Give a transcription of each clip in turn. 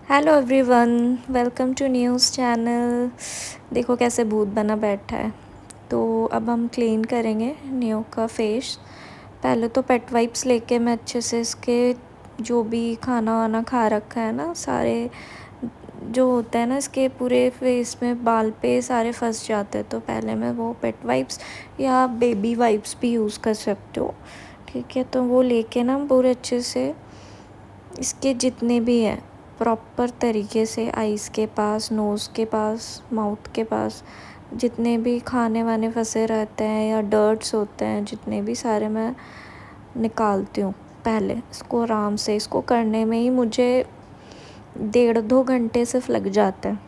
Hello everyone, welcome to news channel. देखो कैसे भूत बना बैठा है। तो अब हम क्लीन करेंगे न्यू का फेस। पहले तो पेट वाइप्स लेके मैं अच्छे से इसके जो भी खाना वाना खा रखा है ना, सारे जो होता है ना इसके पूरे फेस में बाल पे सारे फंस जाते हैं। तो पहले मैं वो पेट वाइप्स या बेबी वाइप्स भी यूज़ कर सकते हो। ठीक है, तो वो लेके ना पूरे अच्छे से इसके जितने भी हैं प्रॉपर तरीके से आइज़ के पास, नोज़ के पास, माउथ के पास जितने भी खाने वाने फंसे रहते हैं या डर्ट्स होते हैं, जितने भी सारे मैं निकालती हूँ। पहले इसको आराम से, इसको करने में ही मुझे 1.5-2 घंटे सिर्फ लग जाते हैं।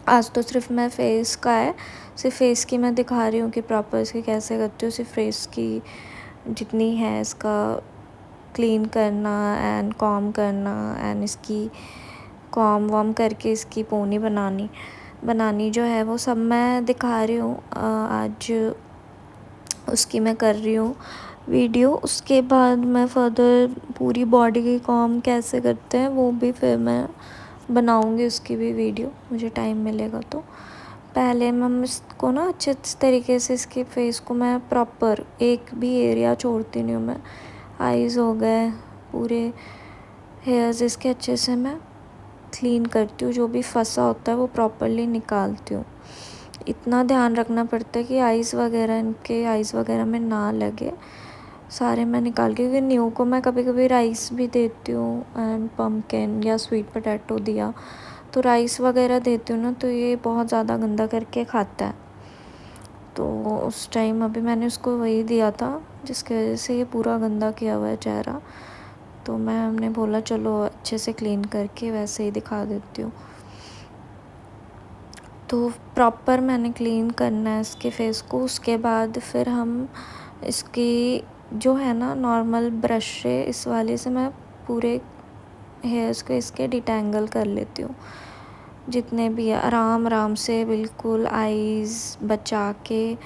आज तो सिर्फ मैं फेस का है, सिर्फ फेस की मैं दिखा रही हूँ कि प्रॉपर इसकी कैसे करती हूँ। सिर्फ फेस की जितनी है इसका क्लीन करना एंड कॉम करना एंड इसकी कॉम वॉम करके इसकी पोनी बनानी जो है वो सब मैं दिखा रही हूँ। आज उसकी मैं कर रही हूँ वीडियो। उसके बाद मैं फर्दर पूरी बॉडी की कॉम कैसे करते हैं वो भी फिर मैं बनाऊँगी, उसकी भी वीडियो मुझे टाइम मिलेगा तो। पहले मैं इसको ना अच्छे तरीके से इसके फेस को मैं प्रॉपर एक भी एरिया छोड़ती नहीं हूँ मैं। आइज़ हो गए, पूरे हेयर्स इसके अच्छे से मैं क्लीन करती हूँ। जो भी फंसा होता है वो प्रॉपरली निकालती हूँ। इतना ध्यान रखना पड़ता है कि इनके आइज़ वगैरह में ना लगे। सारे मैं निकाल के, क्योंकि न्यू को मैं कभी कभी राइस भी देती हूँ एंड पम्पकिन या स्वीट पोटैटो दिया तो राइस वगैरह देती हूँ ना, तो ये बहुत ज़्यादा गंदा करके खाता है। तो उस टाइम अभी मैंने उसको वही दिया था जिसकी वजह से ये पूरा गंदा किया हुआ है चेहरा। तो मैं हमने बोला चलो अच्छे से क्लीन करके वैसे ही दिखा देती हूँ। तो प्रॉपर मैंने क्लीन करना है इसके फेस को। उसके बाद फिर हम इसकी जो है ना नॉर्मल ब्रश से, इस वाले से मैं पूरे हेयर्स को इसके डिटेंगल कर लेती हूँ। जितने भी है आराम आराम से, बिल्कुल आइज़ बचा के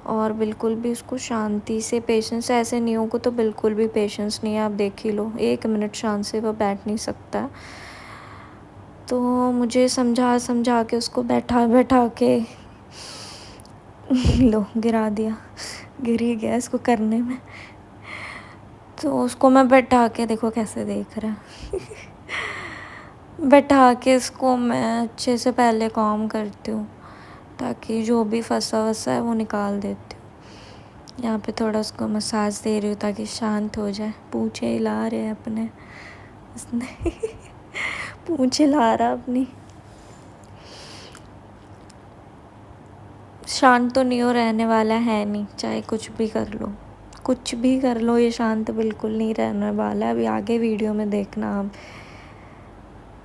और बिल्कुल भी उसको शांति से, पेशेंस से। ऐसे न्यू को तो बिल्कुल भी पेशेंस नहीं है, आप देख ही लो, 1 मिनट शांत से वो बैठ नहीं सकता। तो मुझे समझा समझा के उसको बैठा बैठा के लो गिरा दिया, गिर ही गया इसको करने में। तो उसको मैं बैठा के, देखो कैसे देख रहा है बैठा के इसको मैं अच्छे से पहले कॉम करती हूँ ताकि जो भी फंसा वसा है वो निकाल देती हूँ। यहाँ पे थोड़ा उसको मसाज दे रही हूँ ताकि शांत हो जाए। पूँछे हिला रहे हैं अपने इसने पूँछे हिला रहा अपनी। शांत तो नहीं हो, रहने वाला है नहीं, चाहे कुछ भी कर लो, कुछ भी कर लो, ये शांत बिल्कुल नहीं रहने वाला है। अभी आगे वीडियो में देखना आप,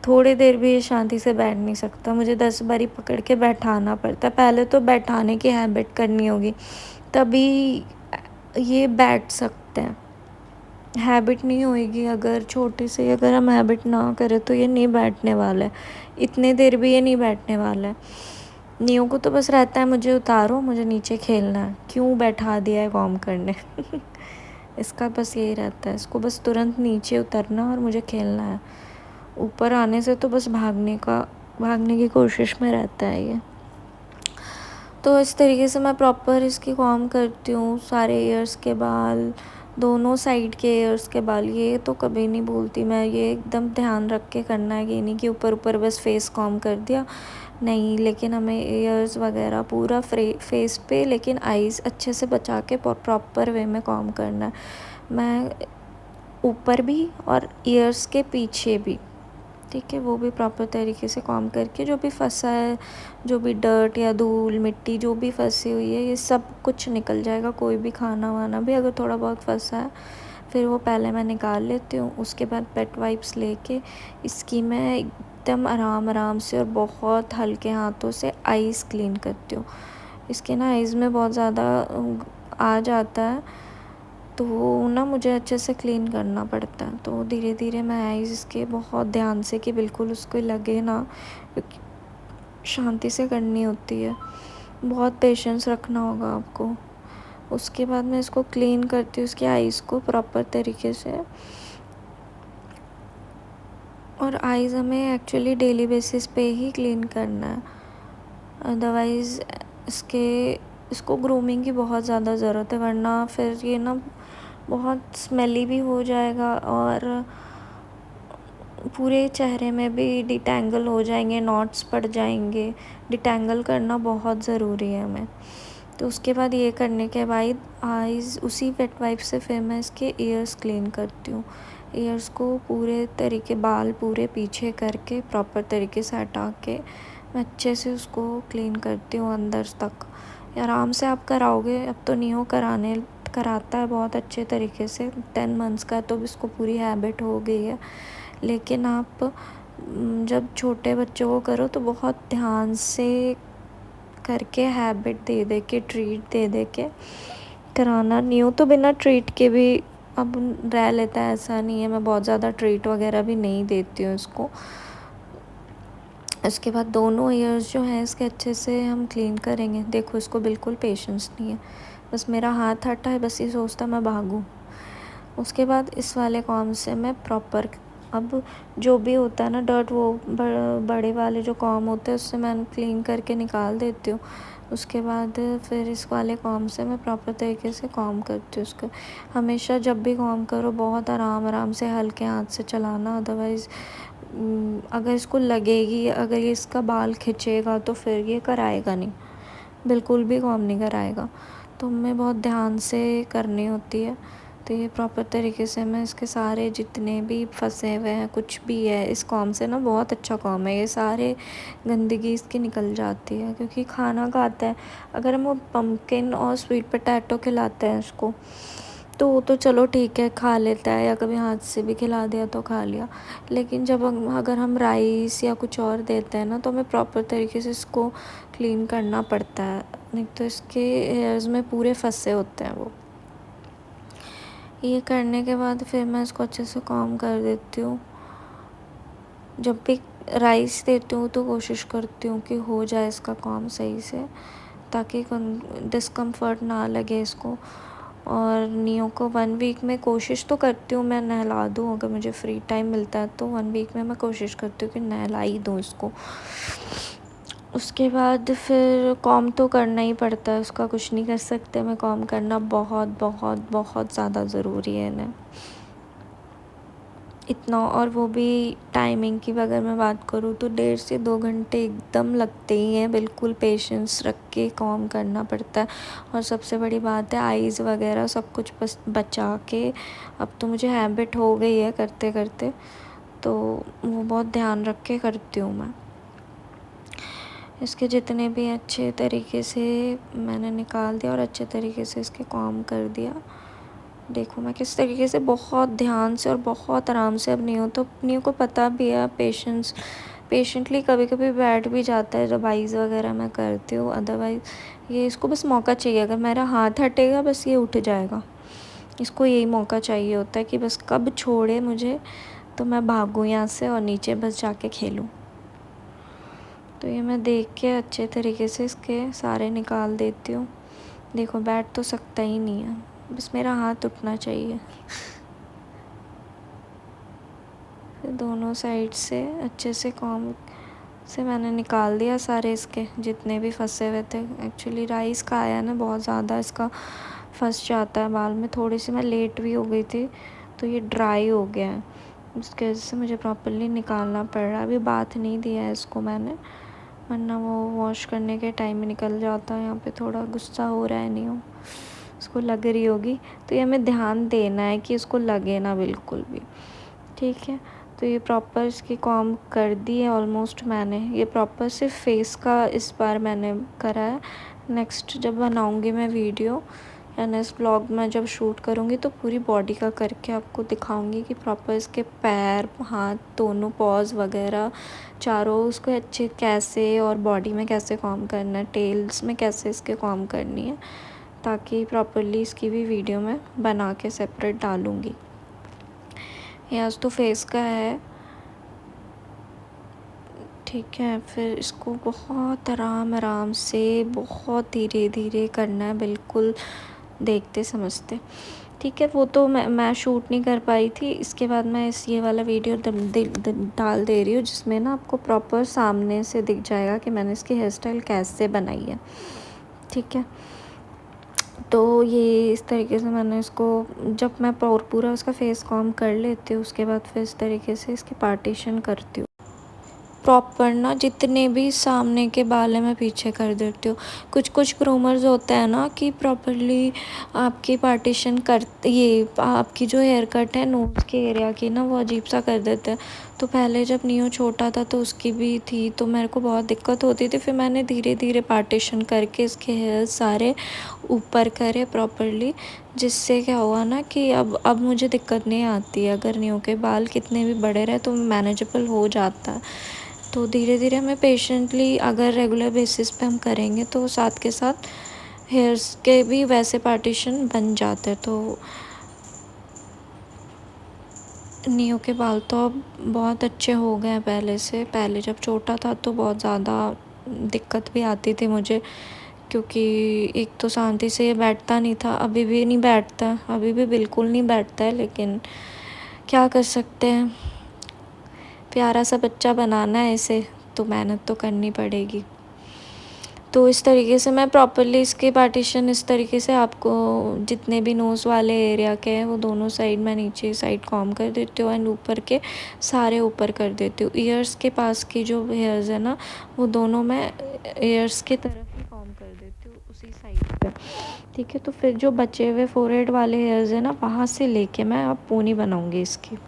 थोड़ी देर भी ये शांति से बैठ नहीं सकता। मुझे 10 बारी पकड़ के बैठाना पड़ता है। पहले तो बैठाने की हैबिट करनी होगी तभी ये बैठ सकते हैं। हैबिट नहीं होएगी अगर छोटे से, अगर हम हैबिट ना करें तो ये नहीं बैठने वाला है। इतने देर भी ये नहीं बैठने वाला है। न्यू को तो बस रहता है मुझे उतारो, मुझे नीचे खेलना है, क्यों बैठा दिया है कॉम करने इसका बस यही रहता है, इसको बस तुरंत नीचे उतरना और मुझे खेलना है। ऊपर आने से तो बस भागने की कोशिश में रहता है ये। तो इस तरीके से मैं प्रॉपर इसकी कॉम करती हूँ। सारे ईयर्स के बाल, दोनों साइड के ईयर्स के बाल, ये तो कभी नहीं भूलती मैं। ये एकदम ध्यान रख के करना है, ये नहीं कि ऊपर ऊपर बस फेस कॉम कर दिया, नहीं। लेकिन हमें ईयर्स वगैरह पूरा फेस पे, लेकिन आईज़ अच्छे से बचा के प्रॉपर वे में कॉम करना है। मैं ऊपर भी और ईयर्स के पीछे भी, ठीक है, वो भी प्रॉपर तरीके से कॉम करके जो भी फंसा है, जो भी डर्ट या धूल मिट्टी जो भी फंसी हुई है, ये सब कुछ निकल जाएगा। कोई भी खाना वाना भी अगर थोड़ा बहुत फंसा है फिर वो पहले मैं निकाल लेती हूँ। उसके बाद पेट वाइप्स लेके इसकी मैं एकदम आराम आराम से और बहुत हल्के हाथों से आइज़ क्लीन करती हूँ। इसके ना आइज़ में बहुत ज़्यादा आ जाता है तो वो ना मुझे अच्छे से क्लीन करना पड़ता है। तो धीरे धीरे मैं आइज़ इसके बहुत ध्यान से, कि बिल्कुल उसको लगे ना, क्योंकि शांति से करनी होती है, बहुत पेशेंस रखना होगा आपको। उसके बाद मैं इसको क्लीन करती हूँ, उसकी आइज़ को प्रॉपर तरीके से। और आइज़ हमें एक्चुअली डेली बेसिस पे ही क्लीन करना है, अदरवाइज़ इसको ग्रूमिंग की बहुत ज़्यादा ज़रूरत है, वरना फिर ये ना बहुत स्मेली भी हो जाएगा और पूरे चेहरे में भी डिटेंगल हो जाएंगे, नॉट्स पड़ जाएंगे। डिटेंगल करना बहुत ज़रूरी है हमें। तो उसके बाद ये करने के बाद आइज़ उसी वेट वाइप से फिर मैं इसके ईयर्स क्लीन करती हूँ। ईयर्स को पूरे तरीके बाल पूरे पीछे करके प्रॉपर तरीके से हटा के मैं अच्छे से उसको क्लीन करती हूँ अंदर तक। आराम से आप कराओगे, अब तो नियो कराता है बहुत अच्छे तरीके से, 10 मंथ्स का, तो इसको पूरी हैबिट हो गई है। लेकिन आप जब छोटे बच्चों को करो तो बहुत ध्यान से करके हैबिट दे के ट्रीट दे के कराना। नियो तो बिना ट्रीट के भी अब रह लेता है, ऐसा नहीं है, मैं बहुत ज़्यादा ट्रीट वगैरह भी नहीं देती हूँ इसको। इसके बाद दोनों ईयर्स जो हैं इसके अच्छे से हम क्लीन करेंगे। देखो इसको बिल्कुल पेशेंस नहीं है, बस मेरा हाथ हटा है, बस ये सोचता मैं भागूं। उसके बाद इस वाले कॉम्ब से मैं प्रॉपर, अब जो भी होता है ना डर्ट, वो बड़े वाले जो कॉम्ब होते हैं उससे मैं क्लीन करके निकाल देती हूँ। उसके बाद फिर इस वाले कॉम्ब से मैं प्रॉपर तरीके से कॉम्ब करती हूँ उसको। हमेशा जब भी कॉम्ब करो बहुत आराम से हल्के हाथ से चलाना, अदरवाइज़ अगर इसको लगेगी, अगर ये इसका बाल खिंचेगा तो फिर ये कराएगा नहीं, बिल्कुल भी कॉम्ब नहीं कराएगा। तो हमें बहुत ध्यान से करनी होती है। तो ये प्रॉपर तरीके से मैं इसके सारे जितने भी फंसे हुए हैं कुछ भी है, इस कॉम्ब से ना बहुत अच्छा कॉम्ब है, ये सारे गंदगी इसकी निकल जाती है क्योंकि खाना खाता है। अगर हम वो पम्पकिन और स्वीट पोटैटो खिलाते हैं इसको तो चलो ठीक है, खा लेता है, या कभी हाथ से भी खिला दिया तो खा लिया। लेकिन जब अगर हम राइस या कुछ और देते हैं ना तो हमें प्रॉपर तरीके से इसको क्लीन करना पड़ता है, नहीं तो इसके हेयर्स में पूरे फंसे होते हैं वो। ये करने के बाद फिर मैं इसको अच्छे से कॉम्ब कर देती हूँ। जब भी राइस देती हूँ तो कोशिश करती हूँ कि हो जाए इसका कॉम्ब सही से, ताकि डिस्कम्फर्ट ना लगे इसको। और नियो को 1 वीक में कोशिश तो करती हूँ मैं नहला दूँ, अगर मुझे फ्री टाइम मिलता है तो 1 वीक में मैं कोशिश करती हूँ कि नहला ही दूँ इसको। उसके बाद फिर कॉम्ब तो करना ही पड़ता है, उसका कुछ नहीं कर सकते, मैं कॉम्ब करना बहुत बहुत बहुत ज़्यादा ज़रूरी है इन्हें इतना। और वो भी टाइमिंग की अगर मैं बात करूँ तो 1.5 से 2 घंटे एकदम लगते ही हैं, बिल्कुल पेशेंस रख के कॉम्ब करना पड़ता है। और सबसे बड़ी बात है आइज़ वगैरह सब कुछ बस बचा के, अब तो मुझे हैबिट हो गई है करते करते, तो वो बहुत ध्यान रख के करती हूँ मैं। इसके जितने भी अच्छे तरीके से मैंने निकाल दिया और अच्छे तरीके से इसके कॉम्ब कर दिया। देखो मैं किस तरीके से बहुत ध्यान से और बहुत आराम से, अब नियो को पता भी है, पेशेंटली कभी कभी बैठ भी जाता है जब आइज़ वगैरह मैं करती हूँ। अदरवाइज़ ये इसको बस मौका चाहिए, अगर मेरा हाथ हटेगा बस ये उठ जाएगा, इसको यही मौका चाहिए होता है कि बस कब छोड़े मुझे तो मैं भागूँ यहाँ से और नीचे बस जाके खेलूँ। तो ये मैं देख के अच्छे तरीके से इसके सारे निकाल देती हूँ। देखो बैठ तो सकता ही नहीं है, बस मेरा हाथ उठना चाहिए। फिर दोनों साइड से अच्छे से कॉम्ब से मैंने निकाल दिया सारे इसके जितने भी फंसे हुए थे। एक्चुअली राइस का आया ना बहुत ज़्यादा इसका फंस जाता है बाल में, थोड़ी सी मैं लेट भी हो गई थी तो ये ड्राई हो गया है, उसकी वजह से मुझे प्रॉपरली निकालना पड़ रहा है। अभी बाथ नहीं दिया है इसको मैंने, वरना वो वॉश करने के टाइम ही निकल जाता है। यहाँ पे थोड़ा गुस्सा हो रहा है, नहीं हो उसको लग रही होगी, तो ये हमें ध्यान देना है कि इसको लगे ना बिल्कुल भी, ठीक है। तो ये प्रॉपर इसकी कॉम्ब कर दी है ऑलमोस्ट मैंने, ये प्रॉपर सिर्फ फेस का इस बार मैंने करा है। नेक्स्ट जब बनाऊँगी मैं वीडियो या नेक्स्ट ब्लॉग में जब शूट करूँगी तो पूरी बॉडी का करके आपको दिखाऊँगी कि प्रॉपर इसके पैर, हाथ, दोनों पॉज वगैरह चारों उसको अच्छे कैसे, और बॉडी में कैसे कॉम्ब करना है, टेल्स में कैसे इसके कॉम्ब करनी है, ताकि प्रॉपरली इसकी भी वीडियो में बना के सेपरेट डालूँगी। ये आज तो फेस का है, ठीक है। फिर इसको बहुत आराम से बहुत धीरे धीरे करना है, बिल्कुल देखते समझते। ठीक है। वो तो मैं शूट नहीं कर पाई थी। इसके बाद मैं ये वाला वीडियो डाल दे रही हूँ, जिसमें ना आपको प्रॉपर सामने से दिख जाएगा कि मैंने इसकी हेयर स्टाइल कैसे बनाई है। ठीक है, तो ये इस तरीके से मैंने इसको, जब मैं पूरा उसका फेस कॉम कर लेती हूँ, उसके बाद फिर इस तरीके से इसकी पार्टीशन करती हूँ। प्रॉपर ना जितने भी सामने के बाल हैं मैं पीछे कर देती हूँ। कुछ कुछ ग्रूमर्स होते हैं ना कि प्रॉपरली आपकी पार्टीशन कर, ये आपकी जो हेयर कट है नोज़ के एरिया की ना, वो अजीब सा कर देते हैं। तो पहले जब नियो छोटा था तो उसकी भी थी, तो मेरे को बहुत दिक्कत होती थी। फिर मैंने धीरे धीरे पार्टीशन करके इसके हेयर सारे ऊपर करे प्रॉपरली, जिससे क्या हुआ ना कि अब मुझे दिक्कत नहीं आती है। अगर नियो के बाल कितने भी बड़े रहे तो मैनेजेबल हो जाता है। तो धीरे धीरे हमें पेशेंटली, अगर रेगुलर बेसिस पे हम करेंगे तो साथ के साथ हेयर्स के भी वैसे पार्टीशन बन जाते हैं। तो नियो के बाल तो अब बहुत अच्छे हो गए हैं पहले से। पहले जब छोटा था तो बहुत ज़्यादा दिक्कत भी आती थी मुझे, क्योंकि एक तो शांति से ये बैठता नहीं था। अभी भी नहीं बैठता, अभी भी बिल्कुल नहीं बैठता है, लेकिन क्या कर सकते हैं, प्यारा सा बच्चा बनाना है इसे, तो मेहनत तो करनी पड़ेगी। तो इस तरीके से मैं प्रॉपरली इसके पार्टीशन इस तरीके से आपको, जितने भी नोज़ वाले एरिया के हैं वो दोनों साइड मैं नीचे साइड कॉम कर देती हूँ, एंड ऊपर के सारे ऊपर कर देती हूँ। ईयर्स के पास की जो हेयर्स है ना, वो दोनों मैं ईयर्स की तरफ ही कॉम कर देती हूँ, उसी साइड पे। ठीक है, तो फिर जो बचे हुए फोरहेड वाले हेयर्स है ना, वहाँ से लेके मैं अब पोनी बनाऊँगी इसकी।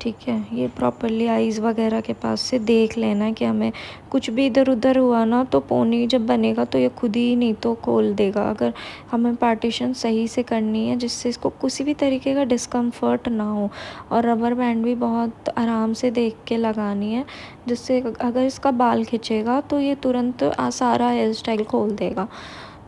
ठीक है, ये प्रॉपरली आइज़ वगैरह के पास से देख लेना है कि हमें कुछ भी इधर उधर हुआ ना, तो पोनी जब बनेगा तो ये खुद ही नहीं तो खोल देगा। अगर हमें पार्टीशन सही से करनी है जिससे इसको किसी भी तरीके का डिस्कम्फर्ट ना हो, और रबर बैंड भी बहुत आराम से देख के लगानी है, जिससे अगर इसका बाल खिंचेगा तो ये तुरंत सारा हेयर स्टाइल खोल देगा।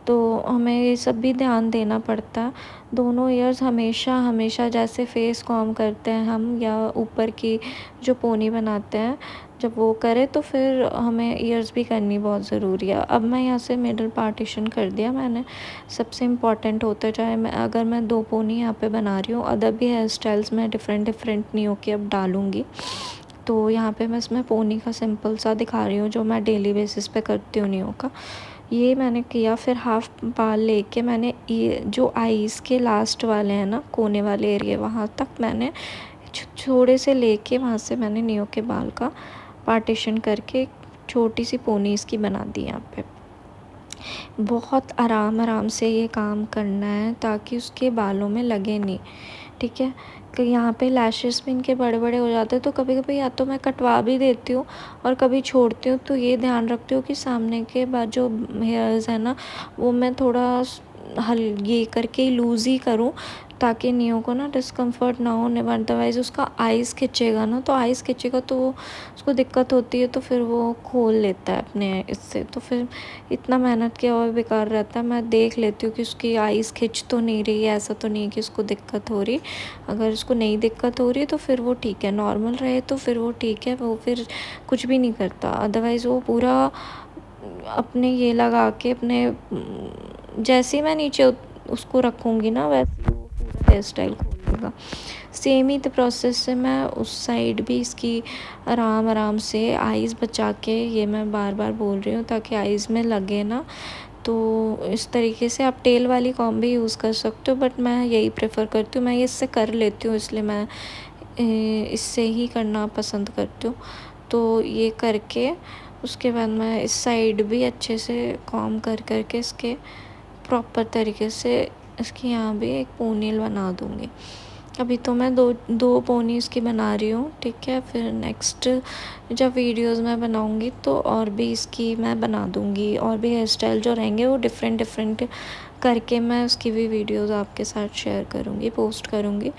तो हमें ये सब भी ध्यान देना पड़ता है। दोनों ईयर्स हमेशा हमेशा जैसे फेस कॉम करते हैं हम, या ऊपर की जो पोनी बनाते हैं, जब वो करें तो फिर हमें ईयर्स भी करनी बहुत ज़रूरी है। अब मैं यहाँ से मिडल पार्टीशन कर दिया मैंने, सबसे इम्पॉर्टेंट होता है। चाहे मैं, अगर मैं 2 पोनी यहाँ पे बना रही हूँ, अदर भी हेयर स्टाइल्स में डिफरेंट नियो की अब डालूँगी। तो यहाँ पे मैं इसमें पोनी का सिंपल सा दिखा रही हूँ, जो मैं डेली बेसिस पे करती हूँ नियो का। ये मैंने किया। फिर हाफ बाल लेके मैंने ये जो आईज़ के लास्ट वाले हैं ना, कोने वाले एरिया, वहाँ तक मैंने थोड़े से लेके वहाँ से मैंने नियो के बाल का पार्टीशन करके छोटी सी पोनी इसकी बना दी यहाँ पे। बहुत आराम से ये काम करना है ताकि उसके बालों में लगे नहीं। ठीक है, कि यहाँ पे लैशेस भी इनके बड़े बड़े हो जाते हैं, तो कभी कभी या तो मैं कटवा भी देती हूँ और कभी छोड़ती हूँ। तो ये ध्यान रखती हूँ कि सामने के बाद जो हेयर्स है ना, वो मैं थोड़ा ये करके लूज़ ही करूँ, ताकि नियो को ना डिस्कम्फर्ट ना हो। अदरवाइज़ उसका आइज़ खिंचेगा ना, तो आइज़ खिंचेगा तो उसको दिक्कत होती है, तो फिर वो खोल लेता है अपने इससे। तो फिर इतना मेहनत किया हुआ बेकार रहता है। मैं देख लेती हूँ कि उसकी आइज़ खिंच तो नहीं रही है, ऐसा तो नहीं है कि उसको दिक्कत हो रही। अगर उसको नहीं दिक्कत हो रही है तो फिर वो ठीक है, नॉर्मल रहे तो फिर वो ठीक है, वो फिर कुछ भी नहीं करता। अदरवाइज़ वो पूरा अपने ये लगा के अपने, जैसे ही मैं नीचे उसको रखूँगी ना, वैसे वो पूरा हेयर स्टाइल खोल देगा। सेम ही प्रोसेस से मैं उस साइड भी इसकी आराम से आइज़ बचा के, ये मैं बार बार बोल रही हूँ ताकि आइज़ में लगे ना, तो इस तरीके से आप टेल वाली कॉम भी यूज़ कर सकते हो, बट मैं यही प्रेफर करती हूँ। मैं ये इससे कर लेती हूँ, इसलिए मैं इससे ही करना पसंद करती हूँ। तो ये करके उसके बाद मैं इस साइड भी अच्छे से कॉम कर के इसके प्रॉपर तरीके से इसकी यहाँ भी एक पोनील बना दूँगी। अभी तो मैं दो पोनी इसकी बना रही हूँ। ठीक है, फिर नेक्स्ट जब वीडियोस मैं बनाऊँगी तो और भी इसकी मैं बना दूँगी, और भी हेयर स्टाइल जो रहेंगे वो डिफरेंट करके मैं उसकी भी वीडियोस आपके साथ शेयर करूँगी, पोस्ट करूँगी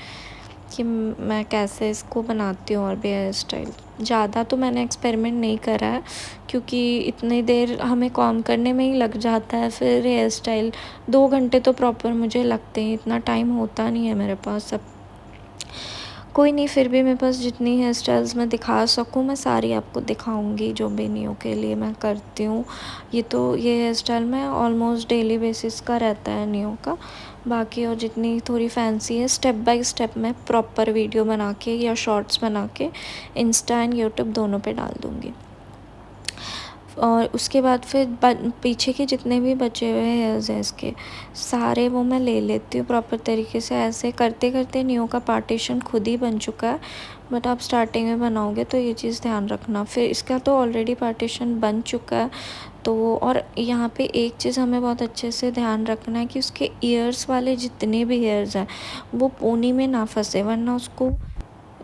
कि मैं कैसे इसको बनाती हूँ। और भी हेयर स्टाइल ज़्यादा तो मैंने एक्सपेरिमेंट नहीं करा है, क्योंकि इतनी देर हमें कॉम करने में ही लग जाता है। फिर हेयर स्टाइल 2 घंटे तो प्रॉपर मुझे लगते हैं, इतना टाइम होता नहीं है मेरे पास। सब कोई नहीं, फिर भी मेरे पास जितनी हेयर स्टाइल्स मैं दिखा सकूँ मैं सारी आपको दिखाऊंगी, जो भी नियो के लिए मैं करती हूँ। ये हेयर स्टाइल में ऑलमोस्ट डेली बेसिस का रहता है नियो का, बाकी और जितनी थोड़ी फैंसी है स्टेप बाय स्टेप मैं प्रॉपर वीडियो बना के या शॉर्ट्स बना के इंस्टा एंड यूट्यूब दोनों पे डाल दूँगी। और उसके बाद फिर पीछे के जितने भी बचे हुए हेयर्स हैं इसके सारे वो मैं ले लेती हूँ प्रॉपर तरीके से। ऐसे करते करते न्यू का पार्टीशन खुद ही बन चुका है, बट आप स्टार्टिंग में बनाओगे तो ये चीज़ ध्यान रखना। फिर इसका तो ऑलरेडी पार्टीशन बन चुका है तो और यहाँ पे एक चीज़ हमें बहुत अच्छे से ध्यान रखना है कि उसके ईयर्स वाले जितने भी हेयर्स हैं वो पोनी में ना फंसे, वरना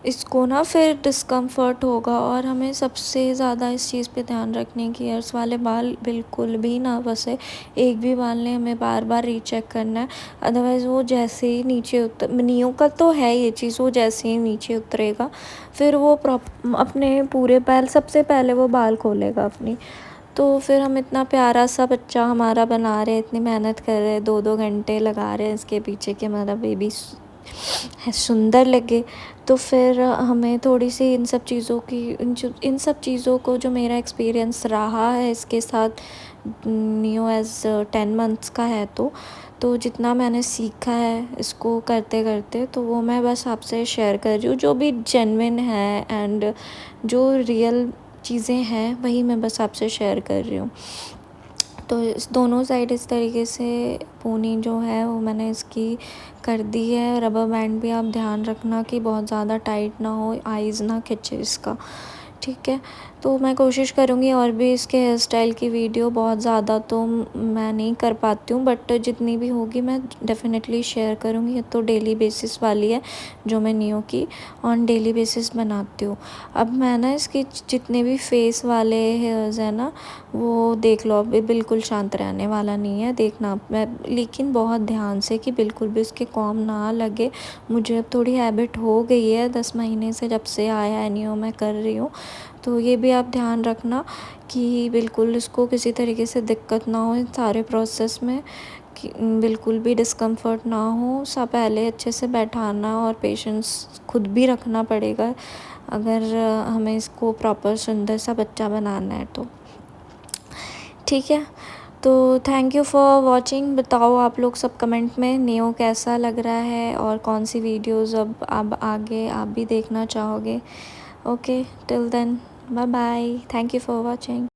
इसको ना फिर डिस्कम्फ़र्ट होगा। और हमें सबसे ज़्यादा इस चीज़ पे ध्यान रखने की ईयर्स वाले बाल बिल्कुल भी ना फंसे। एक भी बाल ने हमें बार बार रीचेक करना है, अदरवाइज़ वो जैसे ही नीचे नियो का तो है ये चीज़, वो जैसे ही नीचे उतरेगा फिर वो अपने पूरे बाल सबसे पहले वो बाल खोलेगा अपनी। तो फिर हम इतना प्यारा सा बच्चा हमारा बना रहे, इतनी मेहनत कर रहे, 2-2 घंटे लगा रहे हैं इसके पीछे कि हमारा बेबी है सुंदर लगे। तो फिर हमें थोड़ी सी इन सब चीज़ों को जो मेरा एक्सपीरियंस रहा है इसके साथ न्यू एज़ 10 मंथ्स का है तो जितना मैंने सीखा है इसको करते करते तो वो मैं बस आपसे शेयर कर रही हूँ। जो भी जेन्युइन है एंड जो रियल चीज़ें हैं वही मैं बस आपसे शेयर कर रही हूँ। तो इस दोनों साइड इस तरीके से पोनी जो है वो मैंने इसकी कर दी है। रबर बैंड भी आप ध्यान रखना कि बहुत ज़्यादा टाइट ना हो, आइज़ ना खिंचे इसका, ठीक है। तो मैं कोशिश करूँगी और भी इसके हेयर स्टाइल की वीडियो, बहुत ज़्यादा तो मैं नहीं कर पाती हूँ बट जितनी भी होगी मैं डेफ़िनेटली शेयर करूँगी। ये तो डेली बेसिस वाली है जो मैं नियो की ऑन डेली बेसिस बनाती हूँ। अब मैं ना इसके जितने भी फेस वाले हेयर्स हैं ना वो देख लो, अब बिल्कुल शांत रहने वाला नहीं है, देखना मैं लेकिन बहुत ध्यान से कि बिल्कुल भी उसके कॉम ना लगे। मुझे अब थोड़ी हैबिट हो गई है 10 महीने से, जब से आया है नियो मैं कर रही हूँ। तो ये भी आप ध्यान रखना कि बिल्कुल इसको किसी तरीके से दिक्कत ना हो इन सारे प्रोसेस में, कि बिल्कुल भी डिस्कम्फ़र्ट ना हो। सब पहले अच्छे से बैठाना और पेशेंस खुद भी रखना पड़ेगा अगर हमें इसको प्रॉपर सुंदर सा बच्चा बनाना है तो, ठीक है। तो थैंक यू फॉर वॉचिंग। बताओ आप लोग सब कमेंट में नियो कैसा लग रहा है और कौन सी वीडियोज़ अब आगे आप भी देखना चाहोगे। Okay, till then bye bye, thank you for watching.